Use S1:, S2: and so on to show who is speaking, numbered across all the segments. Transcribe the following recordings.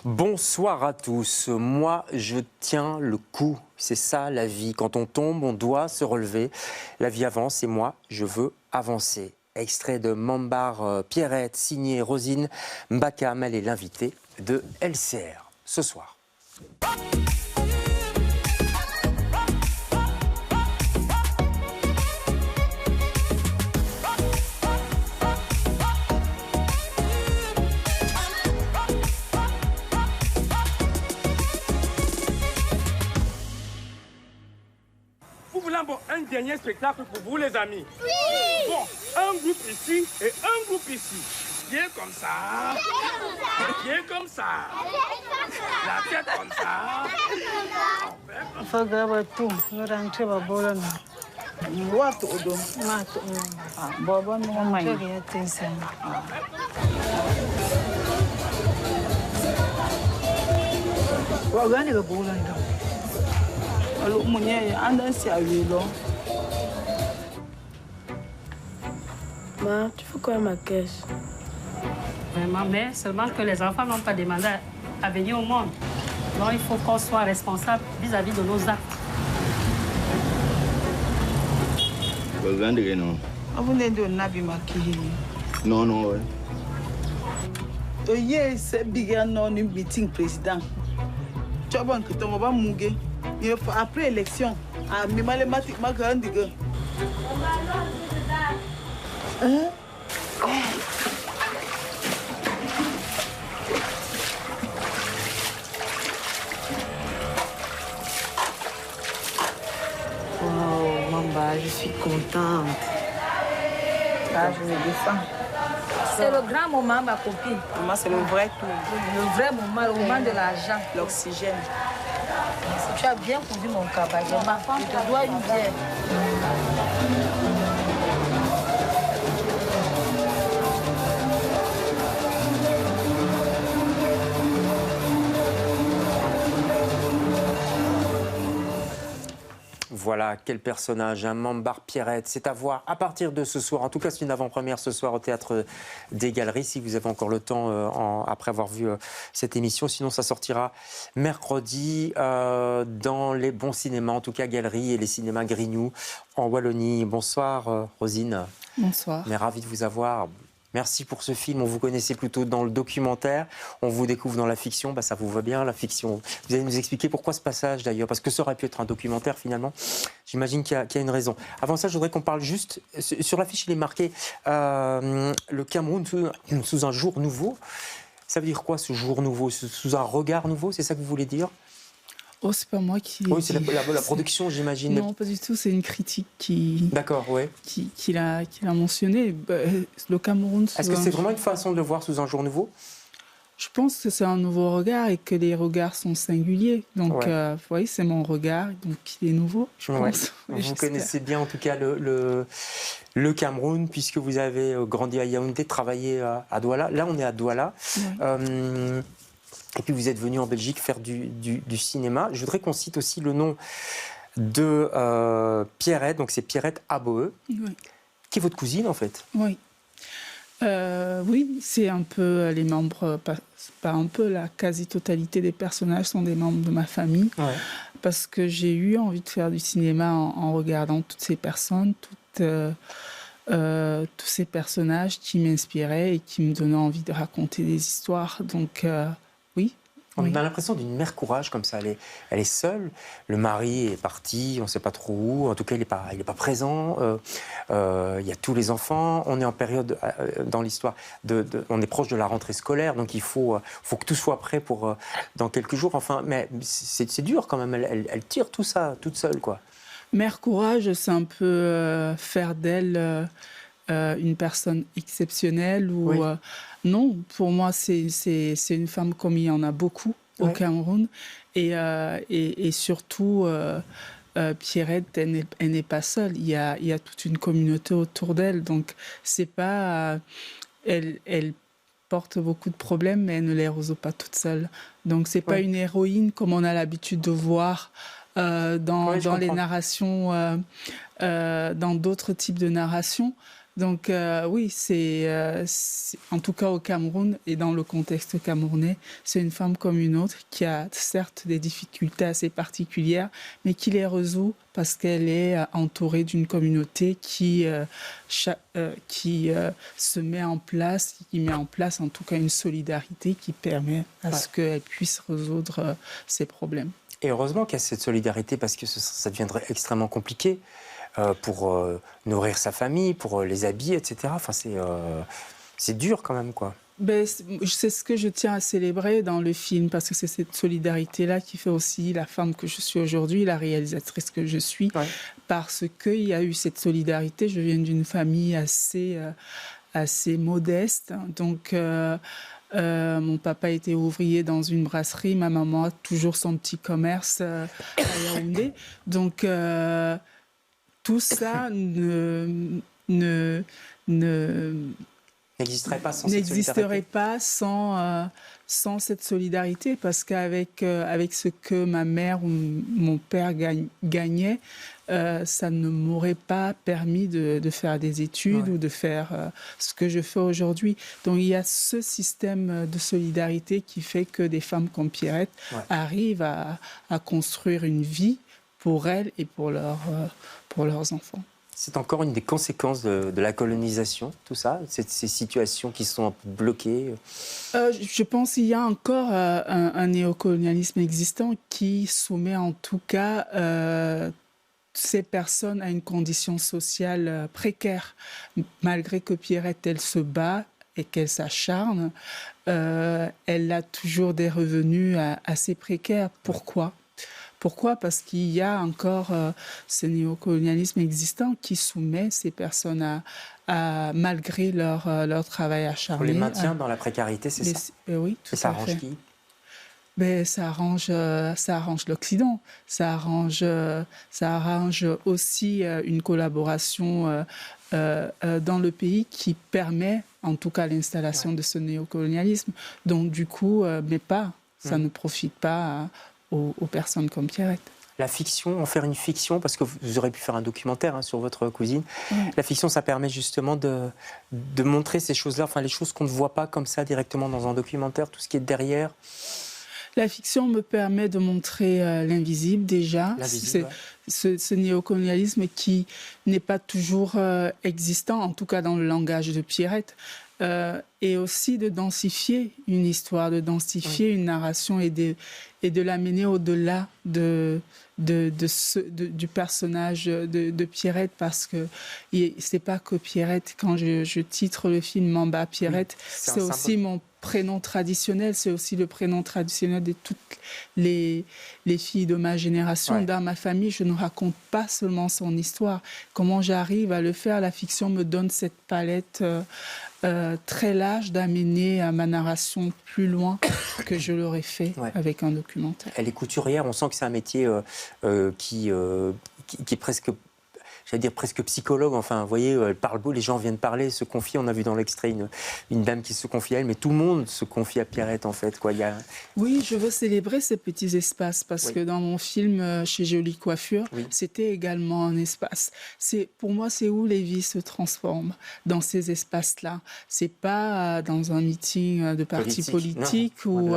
S1: Bonsoir à tous. Moi, je tiens le coup. C'est ça la vie. Quand on tombe, on doit se relever. La vie avance et moi, je veux avancer. Extrait de Mambar Pierrette, signé Rosine Mbakam. Elle est l'invitée de LCR ce soir.
S2: Un dernier spectacle pour vous les amis.
S3: Oui.
S2: Bon, un groupe ici et un groupe ici. Bien comme ça. Bien comme ça. La tête comme ça.
S4: Il faut garder tout. Nous rentrons à Bologne. What to do? Bobo no mai. Wagani ga Bologne. Alors munye anda si awilo.
S3: Ma, tu fais quoi ma caisse?
S5: Vraiment, mais seulement que les enfants n'ont pas demandé à venir au monde. Donc il faut qu'on soit responsable vis-à-vis de nos actes.
S4: Non, non. Oye, c'est bien non une meeting président. Tu as bon que ton va mouger. Après élection, à mathématiques, ma grande gueule. Hein?
S3: Oh, Mamba, je suis contente.
S4: Ah, je me défends.
S6: C'est le grand moment, ma copine.
S4: Maman, c'est le vrai tout.
S6: Le vrai moment, le moment de l'argent.
S4: L'oxygène.
S6: Tu as bien conduit mon cabane. Je te dois une bière.
S1: Voilà, quel personnage, un Mambar Pierrette. C'est à voir à partir de ce soir. En tout cas, c'est une avant-première ce soir au Théâtre des Galeries, si vous avez encore le temps après avoir vu cette émission. Sinon, ça sortira mercredi dans les bons cinémas, en tout cas Galeries et les cinémas Grignou en Wallonie. Bonsoir, Rosine.
S7: Bonsoir.
S1: Mais ravi de vous avoir. Merci pour ce film. On vous connaissait plutôt dans le documentaire. On vous découvre dans la fiction. Ça vous va bien, la fiction. Vous allez nous expliquer pourquoi ce passage, d'ailleurs. Parce que ça aurait pu être un documentaire, finalement. J'imagine qu'il y a une raison. Avant ça, je voudrais qu'on parle juste... Sur l'affiche, il est marqué le Cameroun sous un jour nouveau. Ça veut dire quoi, ce jour nouveau? Sous un regard nouveau? C'est ça que vous voulez dire?
S7: Oh, c'est pas moi qui...
S1: Oui, c'est la production, j'imagine.
S7: Non, pas du tout. C'est une critique qui...
S1: D'accord, oui.
S7: Qui l'a mentionné. Le Cameroun...
S1: Est-ce que c'est vraiment une façon de le voir sous un jour nouveau?
S7: Je pense que c'est un nouveau regard et que les regards sont singuliers. Donc, vous voyez, c'est mon regard, donc il est nouveau, je pense.
S1: Vous connaissez bien, en tout cas, le Cameroun, puisque vous avez grandi à Yaoundé, travaillé à Douala. Là, on est à Douala. Ouais. Et puis vous êtes venu en Belgique faire du cinéma. Je voudrais qu'on cite aussi le nom de Pierrette, donc c'est Pierrette Aboe, qui est votre cousine en fait.
S7: Oui. Oui, c'est un peu les membres, pas un peu, la quasi-totalité des personnages sont des membres de ma famille. Ouais. Parce que j'ai eu envie de faire du cinéma en regardant toutes ces personnes, tous ces personnages qui m'inspiraient et qui me donnaient envie de raconter des histoires. Donc... oui.
S1: On a l'impression d'une mère courage comme ça. Elle est seule. Le mari est parti, on ne sait pas trop où. En tout cas, il n'est pas présent. Il y a tous les enfants. On est en période dans l'histoire. On est proche de la rentrée scolaire, donc il faut que tout soit prêt pour dans quelques jours. Enfin, mais c'est dur quand même. Elle tire tout ça toute seule, quoi.
S7: Mère courage, c'est un peu faire d'elle une personne exceptionnelle ou. Oui. Non, pour moi, c'est une femme comme il y en a beaucoup au Cameroun. Et surtout, Pierrette, elle n'est pas seule. Il y a toute une communauté autour d'elle. Donc, c'est pas... elle porte beaucoup de problèmes, mais elle ne les résout pas toute seule. Donc, c'est pas une héroïne comme on a l'habitude de voir dans les narrations, dans d'autres types de narrations. Donc oui, en tout cas au Cameroun et dans le contexte camerounais, c'est une femme comme une autre qui a certes des difficultés assez particulières, mais qui les résout parce qu'elle est entourée d'une communauté qui se met en place, qui met en place en tout cas une solidarité qui permet à ce qu'elle puisse résoudre ses problèmes.
S1: Et heureusement qu'il y a cette solidarité parce que ça deviendrait extrêmement compliqué pour nourrir sa famille, pour les habiller, etc. Enfin, c'est dur quand même, quoi.
S7: Ben, c'est ce que je tiens à célébrer dans le film, parce que c'est cette solidarité-là qui fait aussi la femme que je suis aujourd'hui, la réalisatrice que je suis, parce qu'il y a eu cette solidarité. Je viens d'une famille assez modeste, donc mon papa était ouvrier dans une brasserie, ma maman a toujours son petit commerce à Yaoundé, donc tout ça
S1: n'existerait pas
S7: sans cette solidarité, parce qu'avec ce que ma mère ou mon père gagnait, ça ne m'aurait pas permis de faire des études ou de faire ce que je fais aujourd'hui. Donc il y a ce système de solidarité qui fait que des femmes comme Pierrette arrivent à construire une vie pour elles et pour leurs enfants.
S1: C'est encore une des conséquences de la colonisation, tout ça, ces situations qui sont un peu bloquées.
S7: Je pense qu'il y a encore un néocolonialisme existant qui soumet en tout cas ces personnes à une condition sociale précaire. Malgré que Pierrette, elle se bat et qu'elle s'acharne, elle a toujours des revenus assez précaires. Pourquoi ? Parce qu'il y a encore ce néocolonialisme existant qui soumet ces personnes malgré leur travail acharné.
S1: On les maintient dans la précarité, c'est ça?
S7: Oui, tout à fait.
S1: Et ça arrange qui?
S7: Ça arrange l'Occident. Ça arrange aussi une collaboration dans le pays qui permet, en tout cas, l'installation de ce néocolonialisme. Donc, du coup, ça ne profite pas aux personnes comme Pierrette.
S1: La fiction, en faire une fiction, parce que vous aurez pu faire un documentaire sur votre cousine. La fiction, ça permet justement de montrer ces choses-là, enfin les choses qu'on ne voit pas comme ça directement dans un documentaire, tout ce qui est derrière.
S7: La fiction me permet de montrer l'invisible déjà, ce néocolonialisme qui n'est pas toujours existant, en tout cas dans le langage de Pierrette. Et aussi de densifier une histoire, de densifier une narration et de l'amener au-delà du personnage de Pierrette, parce que c'est pas que Pierrette, quand je titre le film Mamba Pierrette, c'est aussi mon prénom traditionnel, c'est aussi le prénom traditionnel de toutes les filles de ma génération. Dans ma famille, je ne raconte pas seulement son histoire. Comment j'arrive à le faire? La fiction me donne cette palette très large d'amener ma narration plus loin que je l'aurais fait avec un documentaire.
S1: Elle est couturière, on sent que c'est un métier qui est presque... J'allais dire presque psychologue, enfin, vous voyez, elle parle beau, les gens viennent parler, se confient. On a vu dans l'extrait une dame qui se confie à elle, mais tout le monde se confie à Pierrette, en fait.
S7: Oui, je veux célébrer ces petits espaces, parce que dans mon film Chez Jolie Coiffure, c'était également un espace. Pour moi, c'est où les vies se transforment, dans ces espaces-là. C'est pas dans un meeting de parti politique ou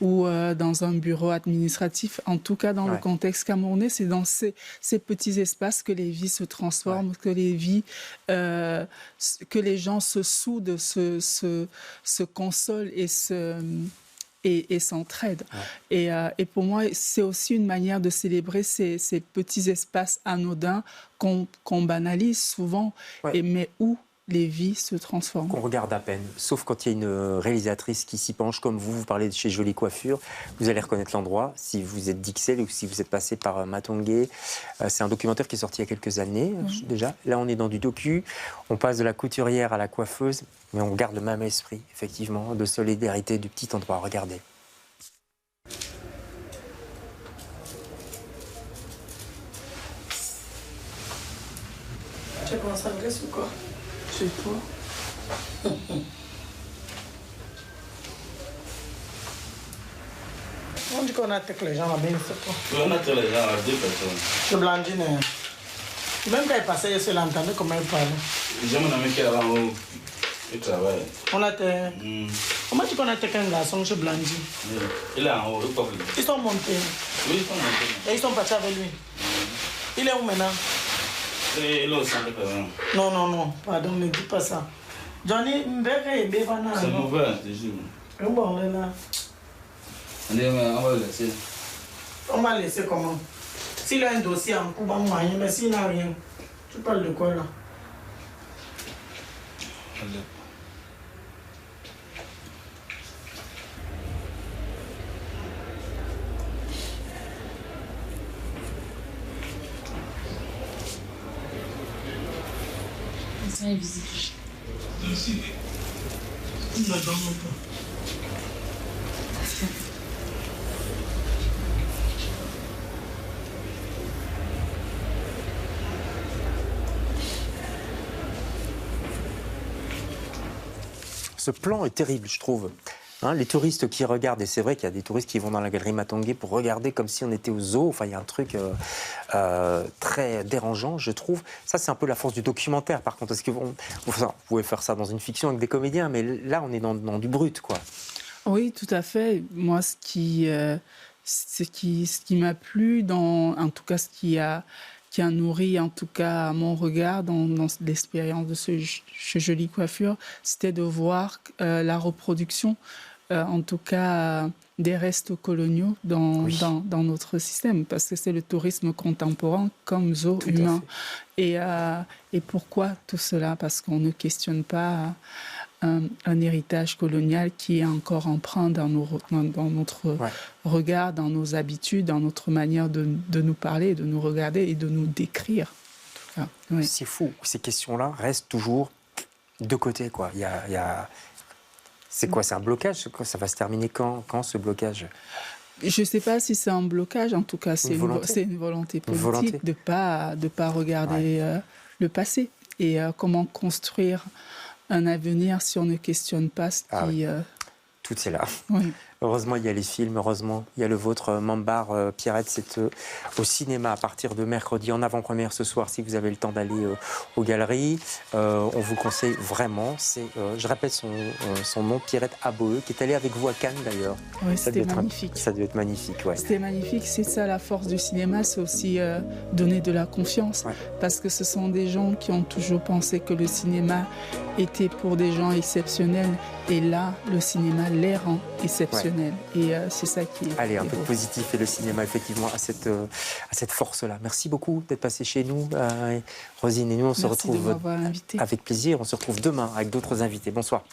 S7: dans un bureau administratif. En tout cas, dans le contexte camerounais, c'est dans ces petits espaces que les vies se transforment, que les vies, que les gens se soudent, se consolent et s'entraident. Et pour moi, c'est aussi une manière de célébrer ces petits espaces anodins qu'on banalise souvent, mais où les vies se transforment.
S1: Qu'on regarde à peine, sauf quand il y a une réalisatrice qui s'y penche comme vous parlez de Chez Jolie Coiffure, vous allez reconnaître l'endroit, si vous êtes d'Ixelles ou si vous êtes passé par Matongé. C'est un documentaire qui est sorti il y a quelques années déjà. Là, on est dans du docu, on passe de la couturière à la coiffeuse, mais on garde le même esprit, effectivement, de solidarité du petit endroit. Regardez.
S3: Tu as commencé à me ou quoi?
S7: C'est toi.
S3: On dit qu'on attaque les gens à bien, c'est quoi?
S2: On attaque les gens à deux personnes.
S3: C'est Blandine.
S8: Même quand il passait, il se l'entendait comment il parlait.
S2: J'ai mon ami qui est là-bas en haut. Il travaille.
S8: On a tes... Comment tu connais qu'un garçon chez Blandi?
S2: Il est en haut, il est
S8: Ils sont montés.
S2: Oui, ils sont montés.
S8: Et ils sont partis avec lui. Il est où maintenant?
S2: Il est au centre.
S8: Non, non, non. Pardon, ne dis pas ça. Johnny,
S2: c'est mauvais, je te jure.
S8: Bon, on est là.
S2: On va le laisser.
S8: On va laisser comment? S'il a un dossier en cours, on va mais s'il n'a rien, tu parles de quoi là?
S3: C'est invisible.
S8: Merci. Ne dorme pas.
S1: Ce plan est terrible, je trouve. Hein, les touristes qui regardent, et c'est vrai qu'il y a des touristes qui vont dans la galerie Matongué pour regarder comme si on était au zoo. Enfin, il y a un truc très dérangeant, je trouve. Ça, c'est un peu la force du documentaire, par contre. Parce que vous pouvez faire ça dans une fiction avec des comédiens, mais là, on est dans du brut, quoi.
S7: Oui, tout à fait. Moi, ce qui m'a plu, en tout cas, qui a nourri, en tout cas, mon regard dans l'expérience de ce Jolie Coiffure, c'était de voir la reproduction, en tout cas, des restes coloniaux dans notre système, parce que c'est le tourisme contemporain comme zoo humain. Et pourquoi tout cela? Parce qu'on ne questionne pas un héritage colonial qui est encore empreint dans notre regard, dans nos habitudes, dans notre manière de nous parler, de nous regarder et de nous décrire. En tout cas,
S1: C'est fou. Ces questions-là restent toujours de côté, quoi. C'est quoi? C'est un blocage? Ça va se terminer quand ce blocage?
S7: Je ne sais pas si c'est un blocage. En tout cas, c'est une volonté politique de pas regarder le passé et comment construire un avenir si on ne questionne pas ce qui...
S1: Tout est là.
S7: Oui.
S1: Heureusement, il y a les films, heureusement, il y a le vôtre, Mambar, Pierrette, c'est au cinéma à partir de mercredi, en avant-première ce soir, si vous avez le temps d'aller aux galeries. On vous conseille vraiment. Je répète son nom, Pierrette Aboeu, qui est allée avec vous à Cannes d'ailleurs.
S7: Oui, c'était magnifique.
S1: Ça devait être magnifique, ouais.
S7: C'était magnifique. C'est ça la force du cinéma, c'est aussi donner de la confiance.
S1: Ouais.
S7: Parce que ce sont des gens qui ont toujours pensé que le cinéma était pour des gens exceptionnels. Et là, le cinéma les rend exceptionnels. Et c'est ça qui est...
S1: Allez, un peu de positif, et le cinéma, effectivement, a cette force-là. Merci beaucoup d'être passé chez nous, Rosine. Et nous, on se retrouve
S7: de m'avoir invité.
S1: avec plaisir. On se retrouve demain avec d'autres invités. Bonsoir.